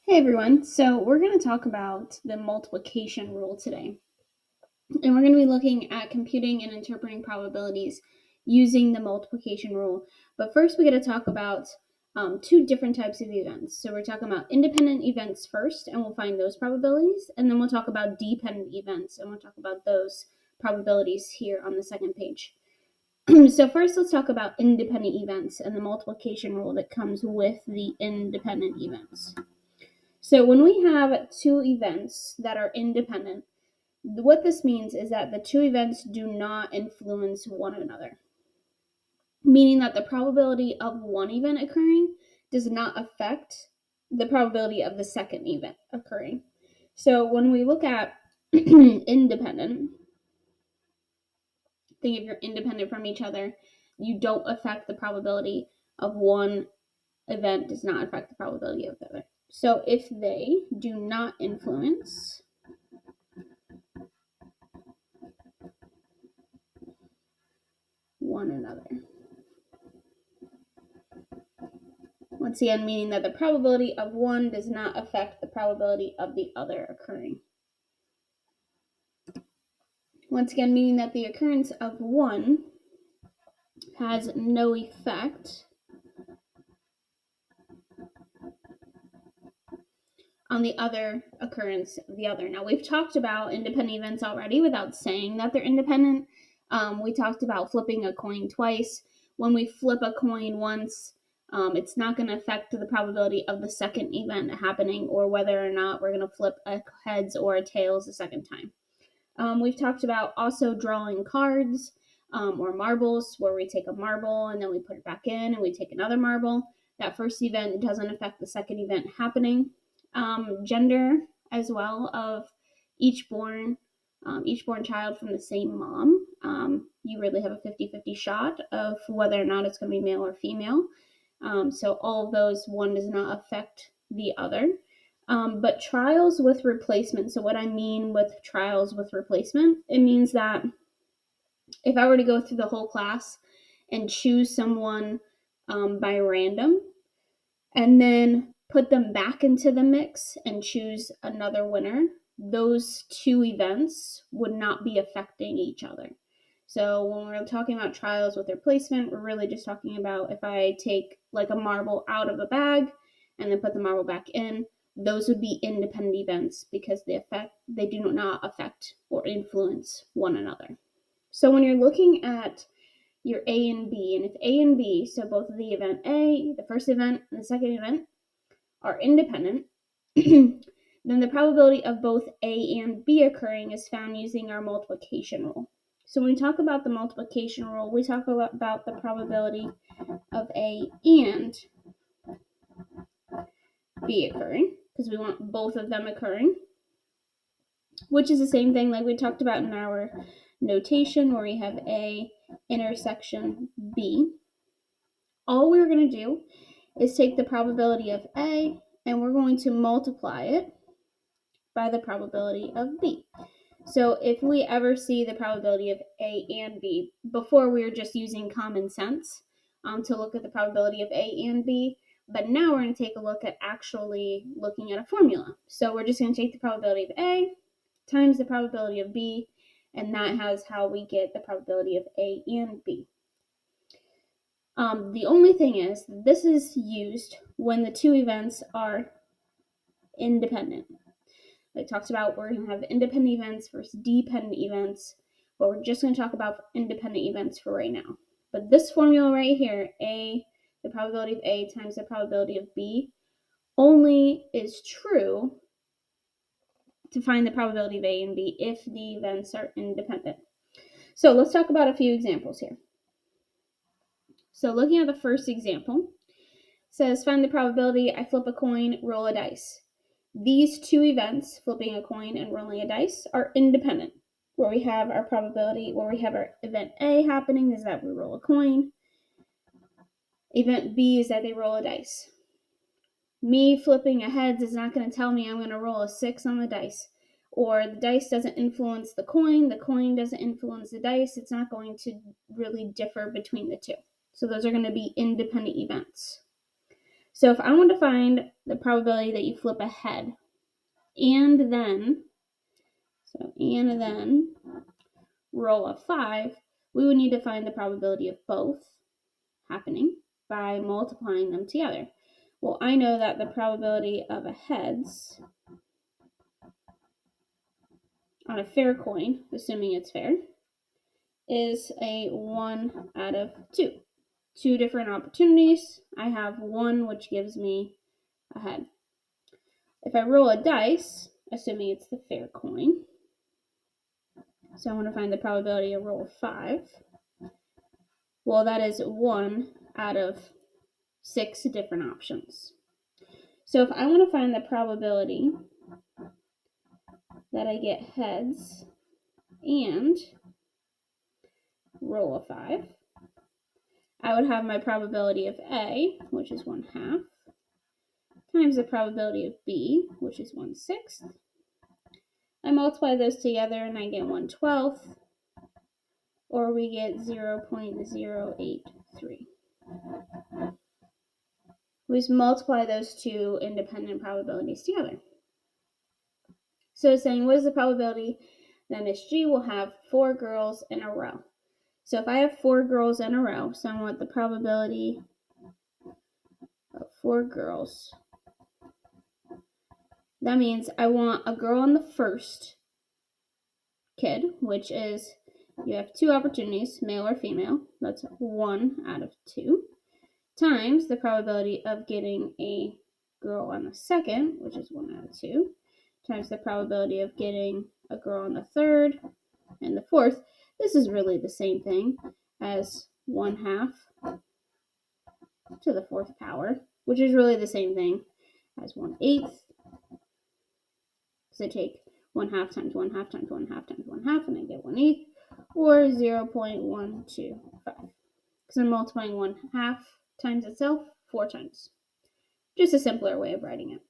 Hey everyone, so we're going to talk about the multiplication rule today. And we're going to be looking at computing and interpreting probabilities using the multiplication rule. But first, we got to talk about two different types of events. So we're talking about independent events first, and we'll find those probabilities. And then we'll talk about dependent events, and we'll talk about those probabilities here on the second page. So first, let's talk about independent events and the multiplication rule that comes with the independent events. So when we have two events that are independent, what this means is that the two events do not influence one another, meaning that the probability of one event occurring does not affect the probability of the second event occurring. So when we look at independent, think if you're independent from each other, you don't affect the probability of one event does not affect the probability of the other. So if they do not influence one another. Once again, meaning that the probability of one does not affect the probability of the other occurring. Once again, meaning that the occurrence of one has no effect on the other occurrence of the other. Now, we've talked about independent events already without saying that they're independent. We talked about flipping a coin twice. When we flip a coin once, it's not going to affect the probability of the second event happening or whether or not we're going to flip a heads or a tails the second time. We've talked about also drawing cards or marbles, where we take a marble and then we put it back in and we take another marble. That first event doesn't affect the second event happening. Gender as well of each born child from the same mom. You really have a 50-50 shot of whether or not it's going to be male or female. So all of those, one does not affect the other. But trials with replacement. So what I mean with trials with replacement, it means that if I were to go through the whole class and choose someone by random and then put them back into the mix and choose another winner, those two events would not be affecting each other. So when we're talking about trials with replacement, we're really just talking about if I take like a marble out of a bag and then put the marble back in, those would be independent events because they do not affect or influence one another. So when you're looking at your A and B, and if A and B, so both of the event A, the first event, and the second event are independent, then the probability of both A and B occurring is found using our multiplication rule. So when we talk about the multiplication rule, we talk about the probability of A and B occurring, because we want both of them occurring, which is the same thing like we talked about in our notation where we have A intersection B. All we're going to do is take the probability of A and we're going to multiply it by the probability of B. So if we ever see the probability of A and B, before we were just using common sense to look at the probability of A and B, but now we're going to take a look at actually looking at a formula. So we're just going to take the probability of A times the probability of B, and that has how we get the probability of A and B. The only thing is, this is used when the two events are independent. It talks about we're going to have independent events versus dependent events, but we're just going to talk about independent events for right now. But this formula right here, A, the probability of A times the probability of B, only is true to find the probability of A and B if the events are independent. So let's talk about a few examples here. So looking at the first example, says find the probability I flip a coin, roll a dice. These two events, flipping a coin and rolling a dice, are independent. Where we have our probability, where we have our event A happening is that we roll a coin. Event B is that they roll a dice. Me flipping a heads is not going to tell me I'm going to roll a 6 on the dice. Or the dice doesn't influence the coin doesn't influence the dice. It's not going to really differ between the two. So those are going to be independent events. So if I want to find the probability that you flip a head and then roll a 5, we would need to find the probability of both happening by multiplying them together. Well, I know that the probability of a heads on a fair coin, assuming it's fair, is a 1 out of 2. 2 different opportunities. I have 1, which gives me a head. If I roll a dice, assuming it's the fair coin, so I want to find the probability of roll 5. Well, that is 1 out of 6 different options. So if I want to find the probability that I get heads and roll a 5, I would have my probability of A, which is 1/2, times the probability of B, which is 1/6. I multiply those together and I get 1/12, or we get 0.083. We just multiply those two independent probabilities together. So it's saying, what is the probability that Miss G will have 4 girls in a row? So if I have 4 girls in a row, so I want the probability of 4 girls. That means I want a girl on the first kid, which is, you have 2 opportunities, male or female. That's 1 out of 2, times the probability of getting a girl on the second, which is 1 out of 2, times the probability of getting a girl on the third and the fourth. This is really the same thing as 1/2 to the 4th power, which is really the same thing as 1/8. So I take 1/2 times 1/2 times 1/2 times 1/2, and I get 1/8, or 0.125. Because I'm multiplying 1/2 times itself 4 times. Just a simpler way of writing it.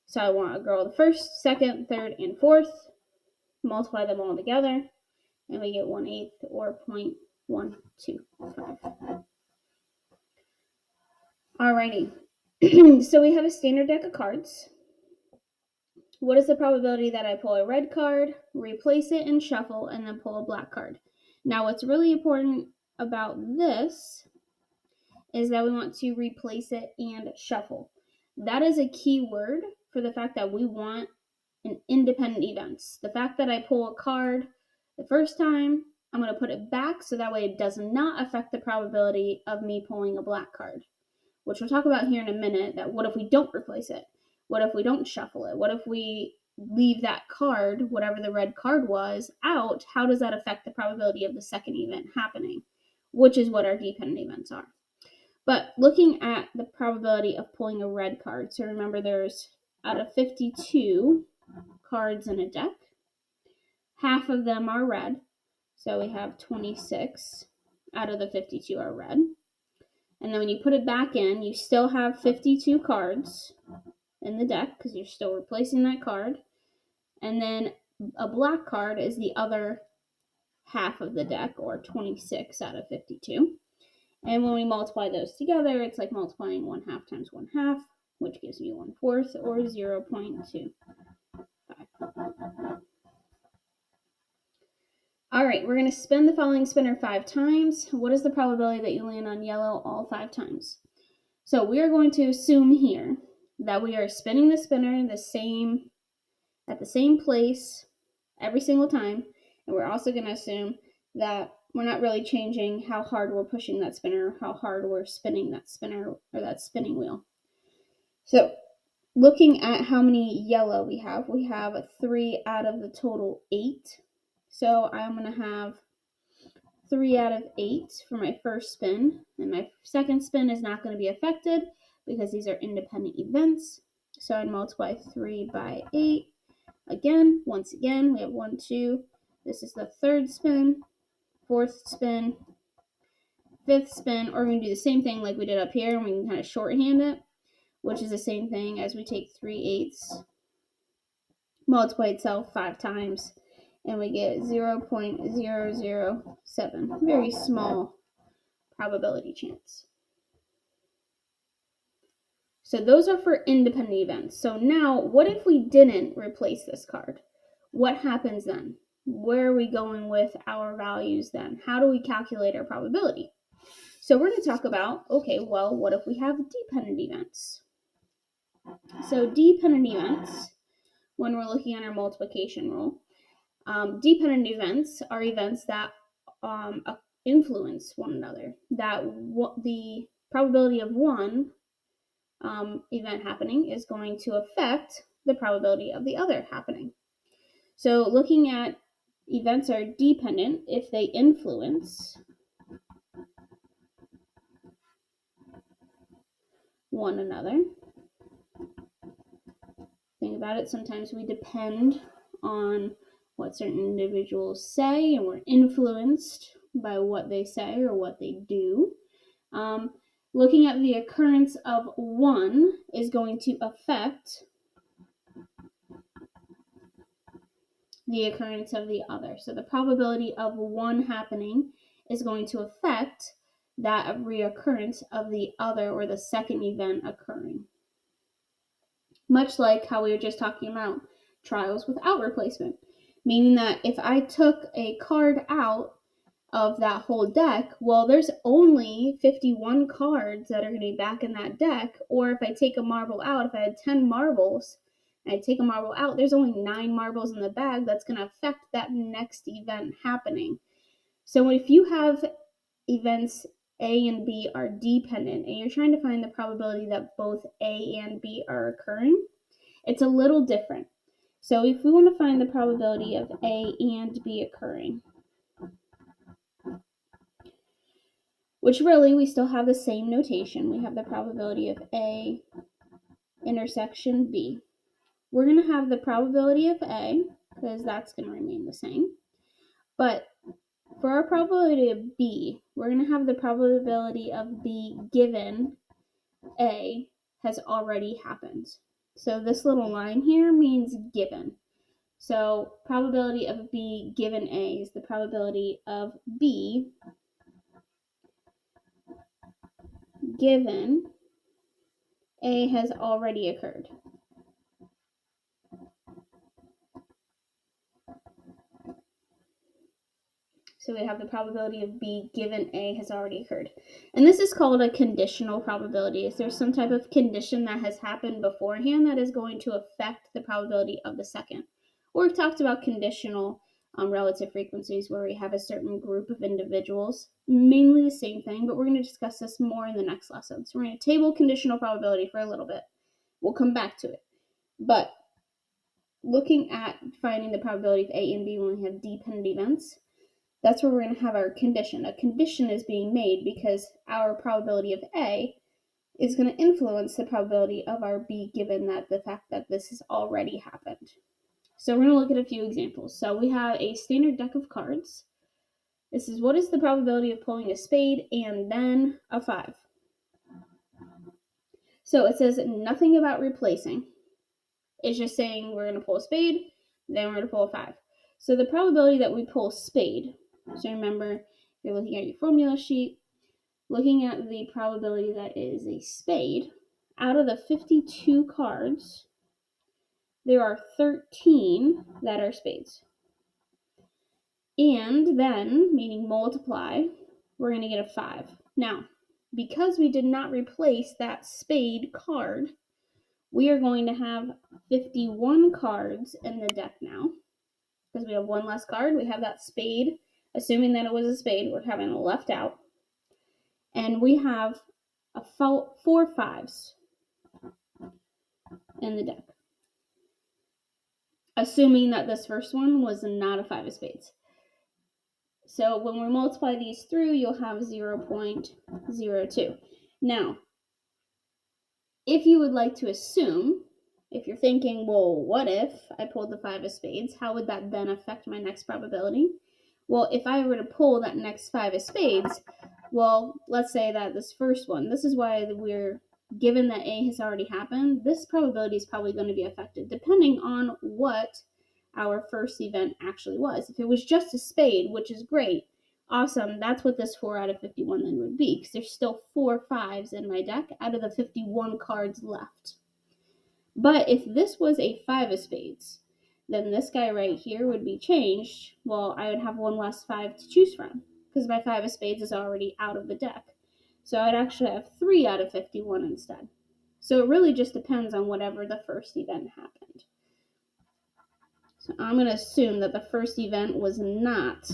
So I want a girl the first, second, third, and fourth. Multiply them all together, and we get 1/8, or 0.125. Alrighty. So we have a standard deck of cards. What is the probability that I pull a red card, replace it and shuffle, and then pull a black card? Now, what's really important about this is that we want to replace it and shuffle. That is a key word for the fact that we want an independent events. The fact that I pull a card the first time, I'm going to put it back so that way it does not affect the probability of me pulling a black card, which we'll talk about here in a minute. That what if we don't replace it? What if we don't shuffle it? What if we leave that card, whatever the red card was, out? How does that affect the probability of the second event happening? Which is what our dependent events are. But looking at the probability of pulling a red card, so remember there's out of 52 cards in a deck, half of them are red. So we have 26 out of the 52 are red. And then when you put it back in, you still have 52 cards in the deck because you're still replacing that card. And then a black card is the other half of the deck, or 26 out of 52. And when we multiply those together, it's like multiplying 1/2 times 1/2, which gives me 1/4, or 0.25. All right, we're going to spin the following spinner 5 times. What is the probability that you land on yellow all 5 times? So we are going to assume here that we are spinning the spinner at the same place every single time. And we're also going to assume that we're not really changing how hard we're pushing that spinner, how hard we're spinning that spinner or that spinning wheel. So looking at how many yellow we have 3 out of the total 8. So I'm going to have 3 out of 8 for my first spin, and my second spin is not going to be affected because these are independent events. So I'd multiply 3 by 8. Again, once again, we have 1, 2. This is the third spin, fourth spin, fifth spin, or we're going to do the same thing like we did up here, and we can kind of shorthand it, which is the same thing as we take 3/8, multiply itself 5 times, and we get 0.007. Very small probability chance. So those are for independent events. So now, what if we didn't replace this card? What happens then? Where are we going with our values then? How do we calculate our probability? So we're going to talk about, okay, well, what if we have dependent events? So dependent events, when we're looking at our multiplication rule, dependent events are events that influence one another, that the probability of one event happening is going to affect the probability of the other happening. So looking at events are dependent if they influence one another. Think about it, sometimes we depend on what certain individuals say and we're influenced by what they say or what they do. Looking at the occurrence of one is going to affect the occurrence of the other. So the probability of one happening is going to affect that reoccurrence of the other or the second event occurring. Much like how we were just talking about trials without replacement, meaning that if I took a card out of that whole deck, well, there's only 51 cards that are going to be back in that deck. Or if I take a marble out, if I had 10 marbles, and I take a marble out, there's only 9 marbles in the bag. That's going to affect that next event happening. So if you have events A and B are dependent, and you're trying to find the probability that both A and B are occurring, it's a little different. So if we want to find the probability of A and B occurring, which really we still have the same notation. We have the probability of A intersection B. We're going to have the probability of A, because that's going to remain the same. But for our probability of B, we're going to have the probability of B given A has already happened. So this little line here means given. So probability of B given A is the probability of B given A has already occurred. So we have the probability of B given A has already occurred. And this is called a conditional probability. Is there some type of condition that has happened beforehand that is going to affect the probability of the second? Or we've talked about conditional relative frequencies where we have a certain group of individuals, mainly the same thing, but we're going to discuss this more in the next lesson. So we're going to table conditional probability for a little bit. We'll come back to it. But looking at finding the probability of A and B when we have dependent events, that's where we're going to have our condition. A condition is being made because our probability of A is going to influence the probability of our B given that the fact that this has already happened. So we're going to look at a few examples. So we have a standard deck of cards. This is what is the probability of pulling a spade and then a 5. So it says nothing about replacing. It's just saying we're going to pull a spade, then we're going to pull a 5. So the probability that we pull spade, so remember, you're looking at your formula sheet, looking at the probability that is a spade, out of the 52 cards, there are 13 that are spades. And then, meaning multiply, we're going to get a 5. Now, because we did not replace that spade card, we are going to have 51 cards in the deck now. Because we have one less card, we have that spade. Assuming that it was a spade, we're having it left out. And we have 4 5s in the deck. Assuming that this first one was not a 5 of spades. So when we multiply these through, you'll have 0.02. Now, if you would like to assume, if you're thinking, well, what if I pulled the 5 of spades? How would that then affect my next probability? Well, if I were to pull that next 5 of spades, well, let's say that this first one, this is why we're given that A has already happened, this probability is probably going to be affected depending on what our first event actually was. If it was just a spade, which is great, Awesome, that's what this 4 out of 51 then would be, because there's still 4 5s in my deck out of the 51 cards left. But if this was a 5 of spades, then this guy right here would be changed. Well, I would have 1 less 5 to choose from, because my 5 of spades is already out of the deck. So I'd actually have 3 out of 51 instead. So it really just depends on whatever the first event happened. So I'm going to assume that the first event was not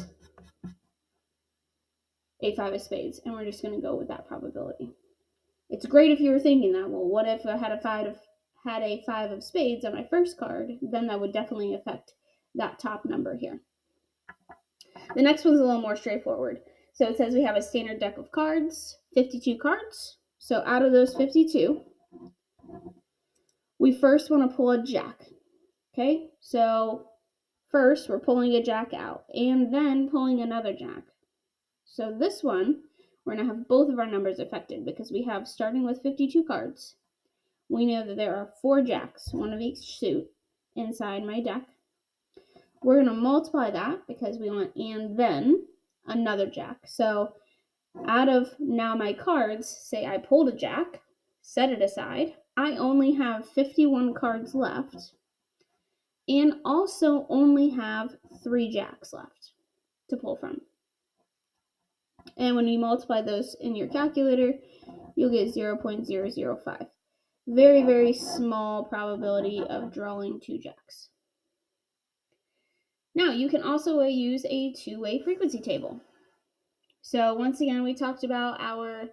a 5 of spades, and we're just going to go with that probability. It's great if you were thinking that, well, what if I had a 5 of spades on my first card? Then that would definitely affect that top number here. The next one's a little more straightforward. So it says we have a standard deck of cards, 52 cards. So out of those 52, we first want to pull a jack. Okay, so first we're pulling a jack out and then pulling another jack. So this one, we're going to have both of our numbers affected because we have, starting with 52 cards, we know that there are 4 jacks, one of each suit, inside my deck. We're going to multiply that because we want and then another jack. So out of now my cards, say I pulled a jack, set it aside, I only have 51 cards left and also only have 3 jacks left to pull from. And when you multiply those in your calculator, you'll get 0.005. Very, very small probability of drawing 2 jacks. Now, you can also use a two-way frequency table. So once again, we talked about our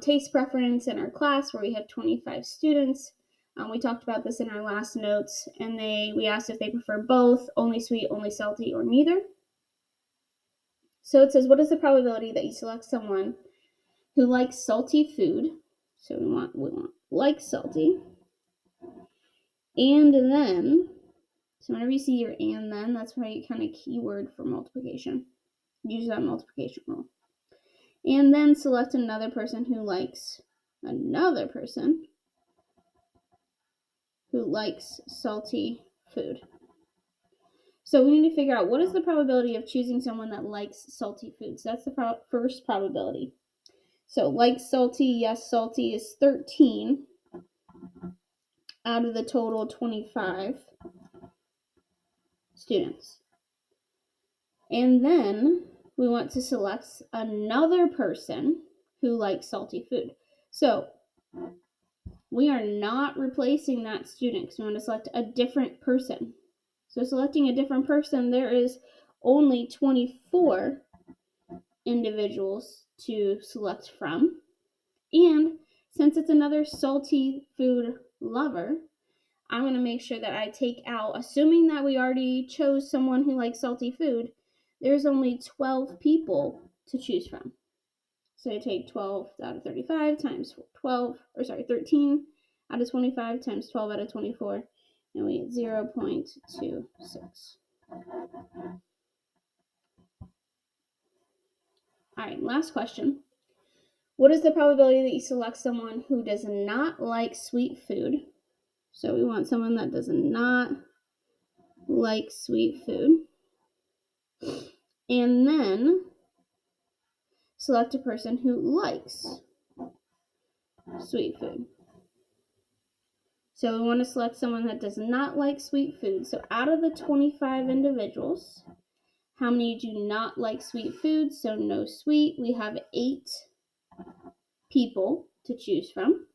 taste preference in our class where we have 25 students. We talked about this in our last notes, and we asked if they prefer both, only sweet, only salty, or neither. So it says, what is the probability that you select someone who likes salty food? So we want like salty. And then, so whenever you see your and then, that's why you kind of keyword for multiplication. Use that multiplication rule. And then select another person who likes salty food. So we need to figure out what is the probability of choosing someone that likes salty food. So that's the first probability. So like salty, yes, salty is 13 out of the total 25 students. And then we want to select another person who likes salty food. So we are not replacing that student because we want to select a different person. So selecting a different person, there is only 24 individuals to select from. And since it's another salty food lover, I'm going to make sure that I take out, assuming that we already chose someone who likes salty food, there's only 12 people to choose from. So I take 12 out of 35 times 13 out of 25 times 12 out of 24, and we get 0.26. All right, last question. What is the probability that you select someone who does not like sweet food? So we want someone that does not like sweet food. And then select a person who likes sweet food. So we want to select someone that does not like sweet food. So out of the 25 individuals, how many do not like sweet food? So no sweet. We have 8 people to choose from.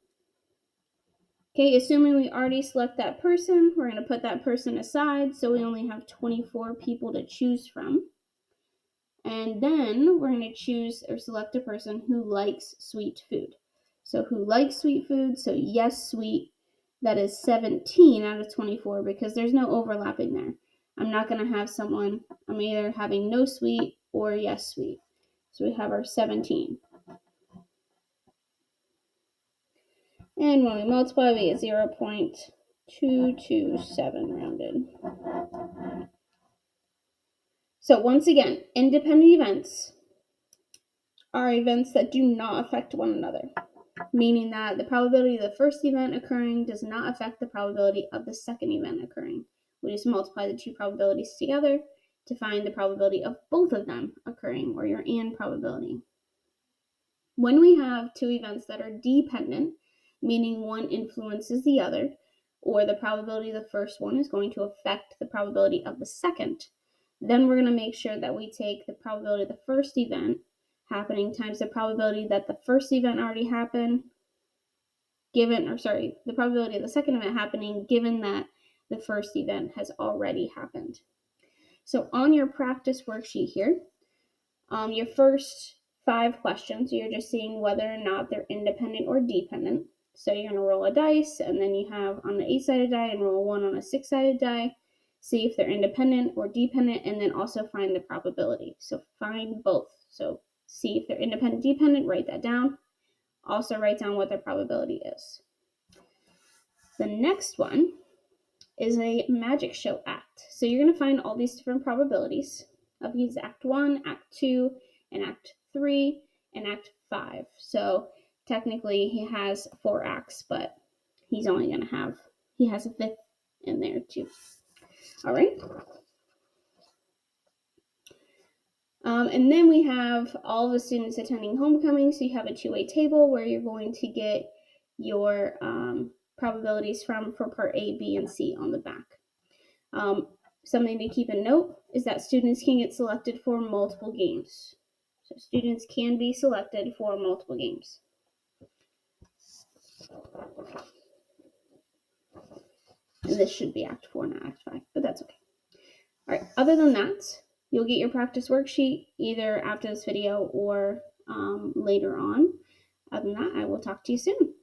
Okay, assuming we already select that person, we're going to put that person aside. So we only have 24 people to choose from. And then we're going to choose or select a person who likes sweet food. So who likes sweet food? So yes, sweet. That is 17 out of 24 because there's no overlapping there. I'm not going to have someone, I'm either having no sweet or yes, sweet. So we have our 17. And when we multiply, we get 0.227 rounded. So once again, independent events are events that do not affect one another, meaning that the probability of the first event occurring does not affect the probability of the second event occurring. We just multiply the two probabilities together to find the probability of both of them occurring, or your and probability. When we have two events that are dependent, meaning one influences the other, or the probability of the first one is going to affect the probability of the second, then we're going to make sure that we take the probability of the first event happening times the probability that the first event already happened, the probability of the second event happening given that the first event has already happened. So on your practice worksheet here, your first 5 questions, you're just seeing whether or not they're independent or dependent. So you're going to roll a dice, and then you have on the 8-sided die and roll 1 on a 6-sided die, see if they're independent or dependent, and then also find the probability. So find both. So see if they're independent, dependent, write that down. Also write down what their probability is. The next one is a magic show act. So you're going to find all these different probabilities of his Act 1, Act 2, and Act 3, and Act 5. So technically he has 4 acts, but he has a 5th in there too. All right. And then we have all the students attending homecoming. So you have a 2-way table where you're going to get your probabilities from for part A, B, and C on the back. Something to keep in note is that students can get selected for multiple games. So students can be selected for multiple games. And this should be Act 4, not Act 5, but that's okay. All right, other than that, you'll get your practice worksheet either after this video or later on. Other than that, I will talk to you soon.